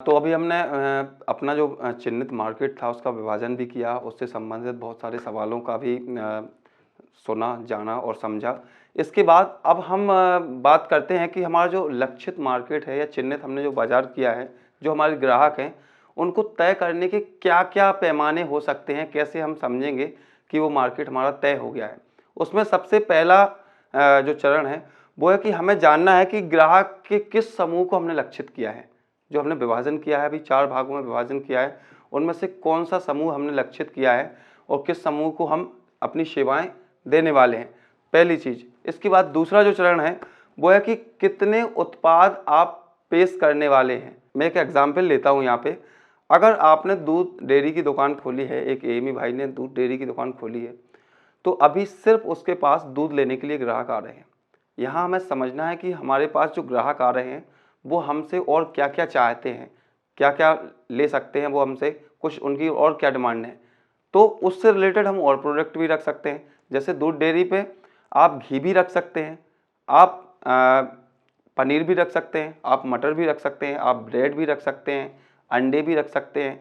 तो अभी हमने अपना जो चिन्हित मार्केट था उसका विभाजन भी किया, उससे संबंधित बहुत सारे सवालों का भी सुना, जाना और समझा। इसके बाद अब हम बात करते हैं कि हमारा जो लक्षित मार्केट है या चिन्हित हमने जो बाज़ार किया है, जो हमारे ग्राहक हैं, उनको तय करने के क्या-क्या पैमाने हो सकते हैं, कैसे हम समझेंगे कि वो मार्केट हमारा तय हो गया है। उसमें सबसे पहला जो चरण है, वो है कि हमें जानना है कि ग्राहक के किस समूह को हमने लक्षित किया है। जो हमने विभाजन किया है, अभी 4 भागों में विभाजन किया है, उनमें से कौन-सा समूह हमने लक्षित किया है और किस समूह को हम अपनी सेवाएँ देने वाले हैं, पहली चीज़। इसके बाद दूसरा जो चरण है, वो है कि कितने उत्पाद आप पेश करने वाले हैं। मैं एक एग्ज़ाम्पल लेता हूँ यहाँ पे। अगर आपने दूध डेयरी की दुकान खोली है, एक एएमई भाई ने दूध डेयरी की दुकान खोली है, तो अभी सिर्फ़ उसके पास दूध लेने के लिए ग्राहक आ रहे हैं। यहाँ हमें समझना है कि हमारे पास जो ग्राहक आ रहे हैं, वो हमसे और क्या-क्या चाहते हैं, क्या-क्या ले सकते हैं वो हमसे, कुछ उनकी और क्या डिमांड है। तो उससे रिलेटेड हम और प्रोडक्ट भी रख सकते हैं। जैसे दूध डेयरी पे आप घी भी रख सकते हैं, आप पनीर भी रख सकते हैं, आप मटर भी रख सकते हैं, आप ब्रेड भी रख सकते हैं, अंडे भी रख सकते हैं।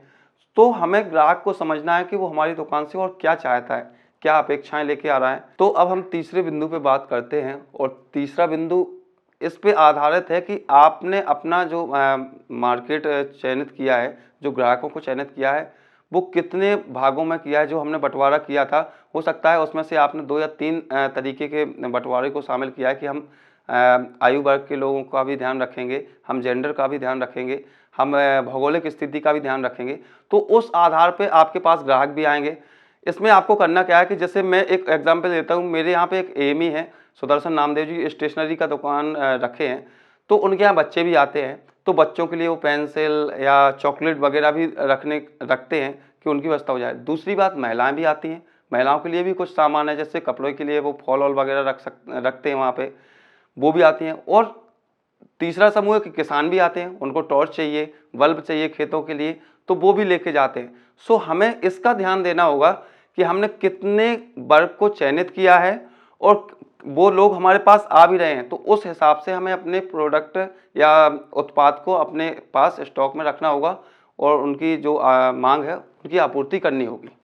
तो हमें ग्राहक को समझना है कि वो हमारी दुकान से और क्या चाहता है, क्या अपेक्षाएँ लेके आ रहा है। तो अब हम तीसरे बिंदु पे बात करते हैं और तीसरा बिंदु इस पे आधारित है कि आपने अपना जो मार्केट चयनित किया है, जो ग्राहकों को चयनित किया है, वो कितने भागों में किया है। जो हमने बँटवारा किया था, हो सकता है उसमें से आपने 2 या 3 तरीके के बँटवारे को शामिल किया है कि हम आयु वर्ग के लोगों का भी ध्यान रखेंगे, हम जेंडर का भी ध्यान रखेंगे, हम भौगोलिक स्थिति का भी ध्यान रखेंगे। तो उस आधार पे आपके पास ग्राहक भी आएँगे। इसमें आपको करना क्या है कि जैसे मैं एक एग्ज़ाम्पल देता हूँ, मेरे यहाँ पे एक एएमई है, सुदर्शन नामदेव जी स्टेशनरी का दुकान रखे हैं, तो उनके यहाँ बच्चे भी आते हैं, तो बच्चों के लिए वो पेंसिल या चॉकलेट वगैरह भी रखते हैं कि उनकी व्यवस्था हो जाए। दूसरी बात, महिलाएँ भी आती हैं, महिलाओं के लिए भी कुछ सामान है, जैसे कपड़ों के लिए वो फॉल-वॉल वगैरह रखते हैं वहाँ पे, वो भी आती हैं। और तीसरा समूह है कि किसान भी आते हैं, उनको टॉर्च चाहिए, बल्ब चाहिए खेतों के लिए, तो वो भी लेके जाते हैं। सो हमें इसका ध्यान देना होगा कि हमने कितने वर्ग को चयनित किया है और वो लोग हमारे पास आ भी रहे हैं, तो उस हिसाब से हमें अपने प्रोडक्ट या उत्पाद को अपने पास स्टॉक में रखना होगा और उनकी जो माँग है, उनकी आपूर्ति करनी होगी।